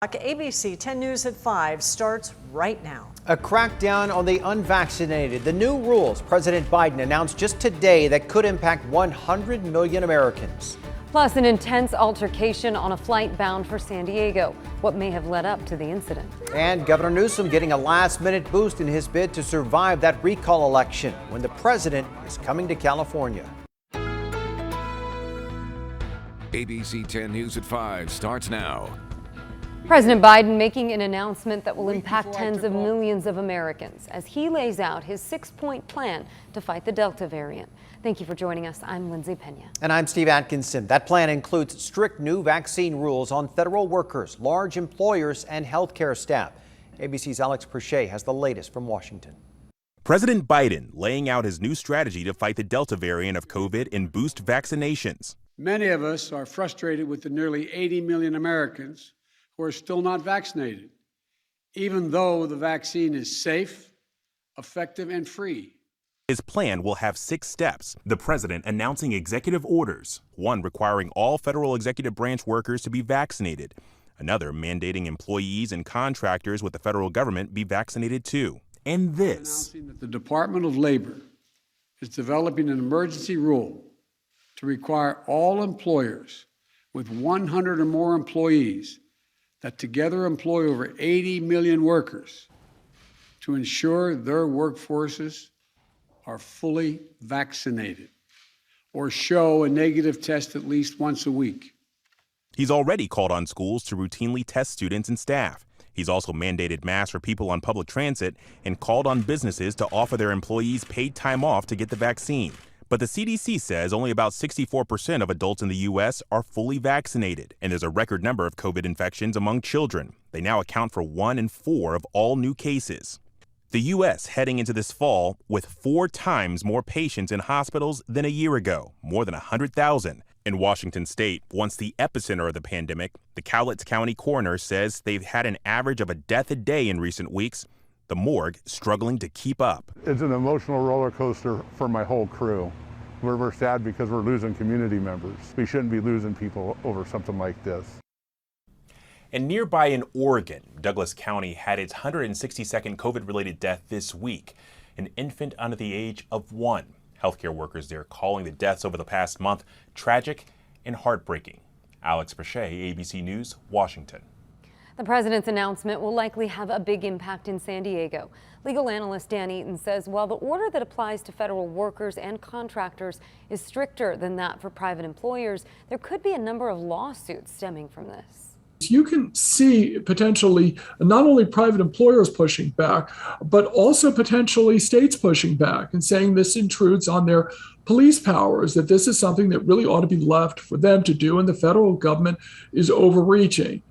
ABC 10 News at 5 starts right now. A crackdown on the unvaccinated. The new rules President Biden announced just today that could impact 100 million Americans. Plus, an intense altercation on a flight bound for San Diego. What may have led up to the incident. And Governor Newsom getting a last-minute boost in his bid to survive that recall election when the president is coming to California. ABC 10 News at 5 starts now. President Biden making an announcement that will impact tens of millions of Americans as he lays out his 6-point plan to fight the Delta variant. Thank you for joining us. I'm Lindsay Pena. And I'm Steve Atkinson. That plan includes strict new vaccine rules on federal workers, large employers, and healthcare staff. ABC's Alex Perche has the latest from Washington. President Biden laying out his new strategy to fight the Delta variant of COVID and boost vaccinations. Many of us are frustrated with the nearly 80 million Americans who are still not vaccinated, even though the vaccine is safe, effective, and free. His plan will have 6 steps. The president announcing executive orders, one requiring all federal executive branch workers to be vaccinated, another mandating employees and contractors with the federal government be vaccinated too. And this. Announcing that the Department of Labor is developing an emergency rule to require all employers with 100 or more employees that together employ over 80 million workers to ensure their workforces are fully vaccinated or show a negative test at least once a week. He's already called on schools to routinely test students and staff. He's also mandated masks for people on public transit and called on businesses to offer their employees paid time off to get the vaccine. But the CDC says only about 64% of adults in the U.S. are fully vaccinated, and there's a record number of COVID infections among children. They now account for 1 in 4 of all new cases. The U.S. heading into this fall with 4 times more patients in hospitals than a year ago, more than 100,000. In Washington state, once the epicenter of the pandemic, the Cowlitz County coroner says they've had an average of a death a day in recent weeks. The morgue struggling to keep up. It's an emotional roller coaster for my whole crew. We're sad because we're losing community members. We shouldn't be losing people over something like this. And nearby in Oregon, Douglas County had its 162nd COVID-related death this week, an infant under the age of 1. Healthcare workers there calling the deaths over the past month tragic and heartbreaking. Alex Perche, ABC News, Washington. The president's announcement will likely have a big impact in San Diego. Legal analyst Dan Eaton says while the order that applies to federal workers and contractors is stricter than that for private employers, there could be a number of lawsuits stemming from this. You can see potentially not only private employers pushing back, but also potentially states pushing back and saying this intrudes on their police powers, that this is something that really ought to be left for them to do, and the federal government is overreaching.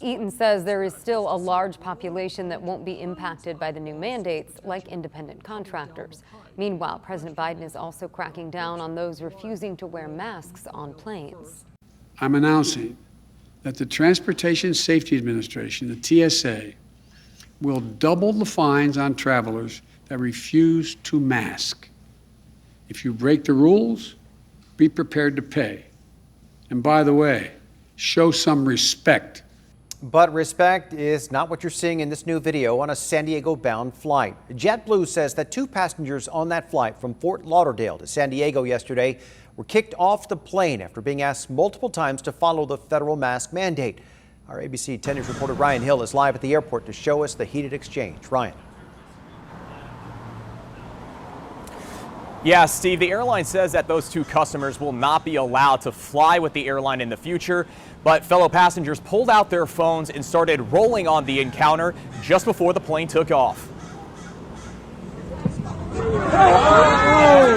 Eaton says there is still a large population that won't be impacted by the new mandates, like independent contractors. Meanwhile, President Biden is also cracking down on those refusing to wear masks on planes. I'm announcing that the Transportation Safety Administration, the TSA, will double the fines on travelers that refuse to mask. If you break the rules, be prepared to pay. And by the way, show some respect. But respect is not what you're seeing in this new video on a San Diego-bound flight. JetBlue says that 2 passengers on that flight from Fort Lauderdale to San Diego yesterday were kicked off the plane after being asked multiple times to follow the federal mask mandate. Our ABC 10 News reporter Ryan Hill is live at the airport to show us the heated exchange. Ryan. Yeah, Steve, the airline says that those 2 customers will not be allowed to fly with the airline in the future, but fellow passengers pulled out their phones and started rolling on the encounter just before the plane took off. As you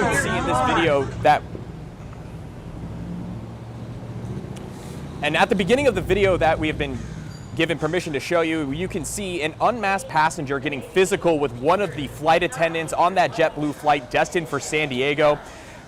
can see in this video and at the beginning of the video that we have been given permission to show you, you can see an unmasked passenger getting physical with one of the flight attendants on that JetBlue flight destined for San Diego.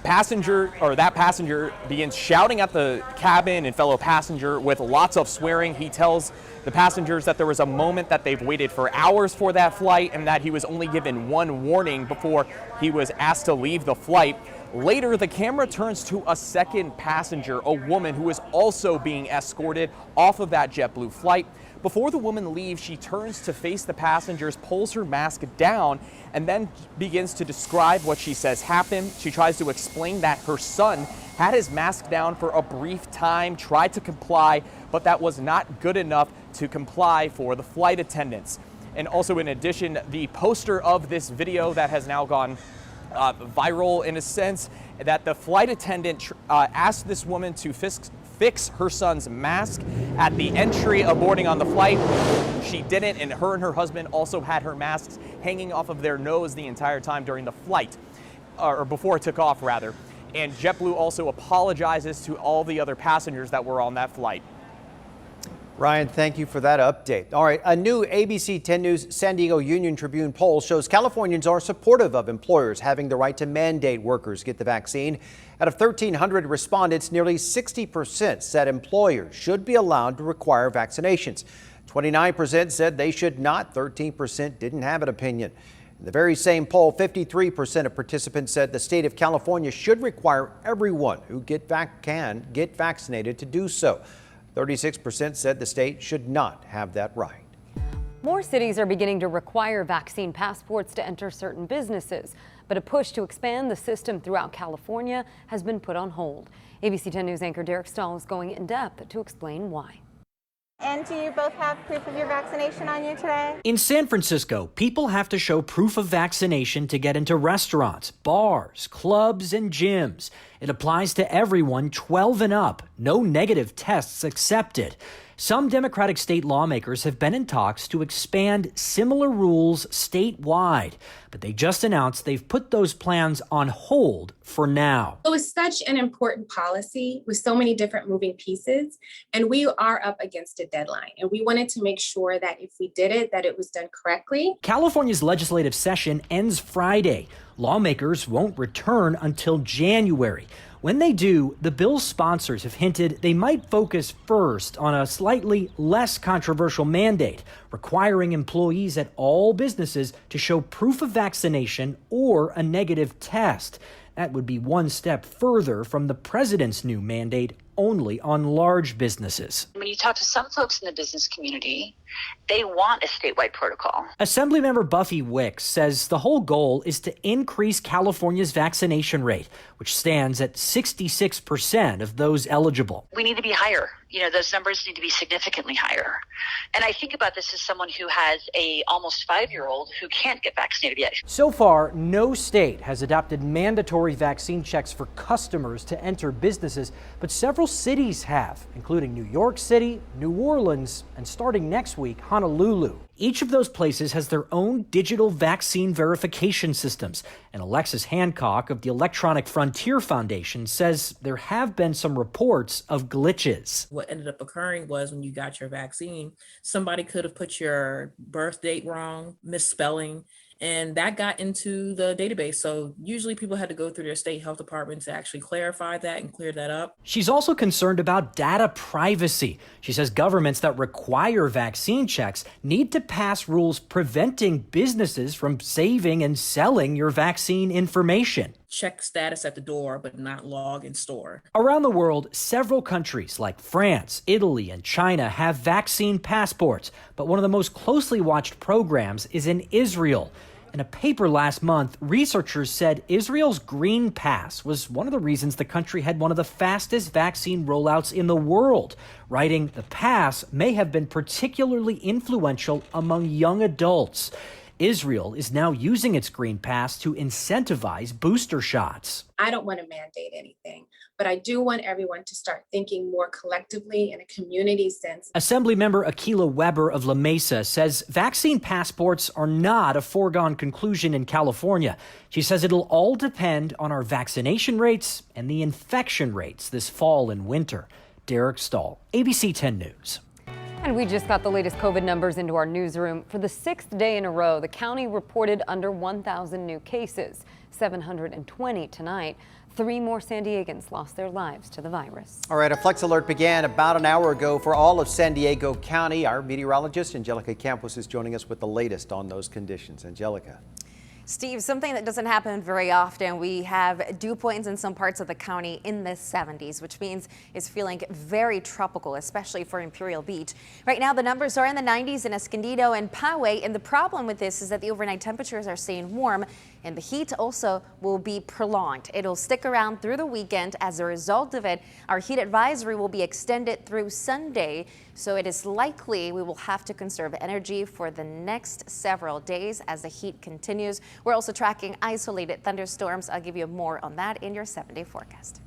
That passenger begins shouting at the cabin and fellow passenger with lots of swearing. He tells the passengers that there was a moment that they've waited for hours for that flight and that he was only given one warning before he was asked to leave the flight. Later, the camera turns to a second passenger, a woman who is also being escorted off of that JetBlue flight. Before the woman leaves, she turns to face the passengers, pulls her mask down, and then begins to describe what she says happened. She tries to explain that her son had his mask down for a brief time, tried to comply, but that was not good enough to comply for the flight attendants. And also, in addition, the poster of this video that has now gone viral in a sense, that the flight attendant asked this woman to fix her son's mask at the entry of boarding on the flight. She didn't, and her husband also had her masks hanging off of their nose the entire time during the flight, or before it took off rather. And JetBlue also apologizes to all the other passengers that were on that flight. Ryan, thank you for that update. All right, a new ABC 10 News San Diego Union Tribune poll shows Californians are supportive of employers having the right to mandate workers get the vaccine. Out of 1,300 respondents, nearly 60% said employers should be allowed to require vaccinations. 29% said they should not. 13% didn't have an opinion. In the very same poll, 53% of participants said the state of California should require everyone who can get vaccinated to do so. 36% said the state should not have that right. More cities are beginning to require vaccine passports to enter certain businesses, but a push to expand the system throughout California has been put on hold. ABC 10 News anchor Derek Stahl is going in depth to explain why. And do you both have proof of your vaccination on you today? In San Francisco, people have to show proof of vaccination to get into restaurants, bars, clubs, and gyms. It applies to everyone 12 and up. No negative tests accepted. Some Democratic state lawmakers have been in talks to expand similar rules statewide, but they just announced they've put those plans on hold for now. It was such an important policy with so many different moving pieces, and we are up against a deadline, and we wanted to make sure that if we did it, that it was done correctly. California's legislative session ends Friday. Lawmakers won't return until January. When they do, the bill's sponsors have hinted they might focus first on a slightly less controversial mandate, requiring employees at all businesses to show proof of vaccination or a negative test. That would be one step further from the president's new mandate only on large businesses. When you talk to some folks in the business community, they want a statewide protocol. Assemblymember Buffy Wicks says the whole goal is to increase California's vaccination rate, which stands at 66% of those eligible. We need to be higher. Those numbers need to be significantly higher. And I think about this as someone who has a almost 5-year-old who can't get vaccinated yet. So far, no state has adopted mandatory vaccine checks for customers to enter businesses, but several cities have, including New York City, New Orleans, and starting next week, Honolulu. Each of those places has their own digital vaccine verification systems, and Alexis Hancock of the Electronic Frontier Foundation says there have been some reports of glitches. What ended up occurring was when you got your vaccine, somebody could have put your birth date wrong, misspelling, and that got into the database. So usually people had to go through their state health department to actually clarify that and clear that up. She's also concerned about data privacy. She says governments that require vaccine checks need to pass rules preventing businesses from saving and selling your vaccine information. Check status at the door, but not log in store. Around the world, several countries like France, Italy, and China have vaccine passports, but one of the most closely watched programs is in Israel. In a paper last month, researchers said Israel's Green Pass was one of the reasons the country had one of the fastest vaccine rollouts in the world, writing the pass may have been particularly influential among young adults. Israel is now using its Green Pass to incentivize booster shots. I don't want to mandate anything, but I do want everyone to start thinking more collectively in a community sense. Assemblymember Akilah Weber of La Mesa says vaccine passports are not a foregone conclusion in California. She says it'll all depend on our vaccination rates and the infection rates this fall and winter. Derek Stahl, ABC 10 News. And we just got the latest COVID numbers into our newsroom. For the 6th day in a row, the county reported under 1,000 new cases, 720 tonight. 3 more San Diegans lost their lives to the virus. All right, a Flex Alert began about an hour ago for all of San Diego County. Our meteorologist, Angelica Campos, is joining us with the latest on those conditions. Angelica. Steve, something that doesn't happen very often, we have dew points in some parts of the county in the 70s, which means it's feeling very tropical, especially for Imperial Beach. Right now, the numbers are in the 90s in Escondido and Poway, and the problem with this is that the overnight temperatures are staying warm, and the heat also will be prolonged. It'll stick around through the weekend. As a result of it, our heat advisory will be extended through Sunday, so it is likely we will have to conserve energy for the next several days as the heat continues. We're also tracking isolated thunderstorms. I'll give you more on that in your 7-day forecast.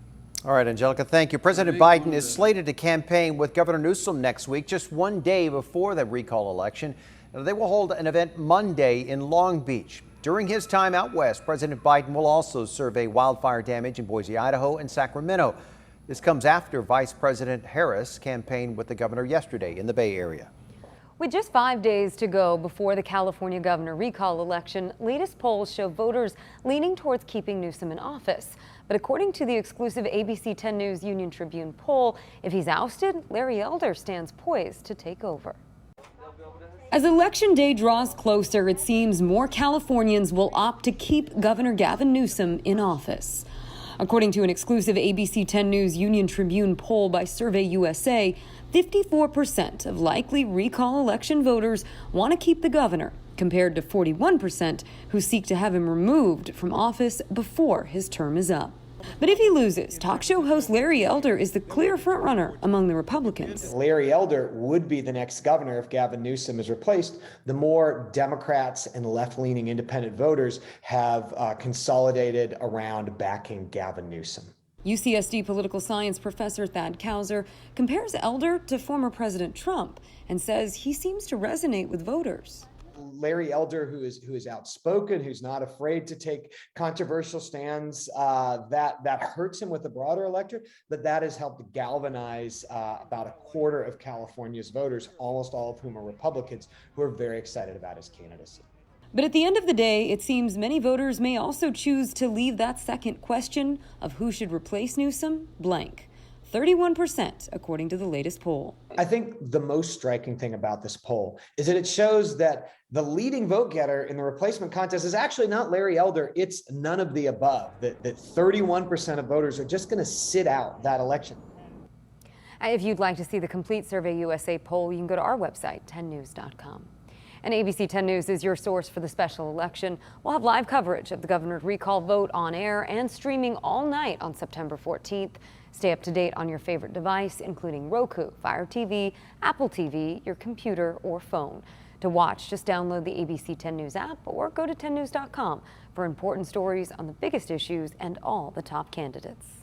All right, Angelica, thank you. President Biden is slated to campaign with Governor Newsom next week, just one day before the recall election. They will hold an event Monday in Long Beach. During his time out west, President Biden will also survey wildfire damage in Boise, Idaho, and Sacramento. This comes after Vice President Harris campaigned with the governor yesterday in the Bay Area. With just 5 days to go before the California governor recall election, latest polls show voters leaning towards keeping Newsom in office. But according to the exclusive ABC 10 News Union Tribune poll, if he's ousted, Larry Elder stands poised to take over. As Election Day draws closer, it seems more Californians will opt to keep Governor Gavin Newsom in office. According to an exclusive ABC 10 News Union Tribune poll by Survey USA, 54% of likely recall election voters want to keep the governor, compared to 41% who seek to have him removed from office before his term is up. But if he loses, talk show host Larry Elder is the clear frontrunner among the Republicans. Larry Elder would be the next governor if Gavin Newsom is replaced. The more Democrats and left-leaning independent voters have consolidated around backing Gavin Newsom. UCSD political science professor Thad Kauser compares Elder to former President Trump and says he seems to resonate with voters. Larry Elder, who is outspoken, who's not afraid to take controversial stands, that hurts him with the broader electorate, but that has helped galvanize about a quarter of California's voters, almost all of whom are Republicans, who are very excited about his candidacy. But at the end of the day, it seems many voters may also choose to leave that second question of who should replace Newsom blank. 31%, according to the latest poll. I think the most striking thing about this poll is that it shows that the leading vote getter in the replacement contest is actually not Larry Elder, it's none of the above. That 31% of voters are just going to sit out that election. If you'd like to see the complete Survey USA poll, you can go to our website, 10news.com. And ABC 10 News is your source for the special election. We'll have live coverage of the governor's recall vote on air and streaming all night on September 14th. Stay up to date on your favorite device, including Roku, Fire TV, Apple TV, your computer, or phone. To watch, just download the ABC 10 News app or go to 10news.com for important stories on the biggest issues and all the top candidates.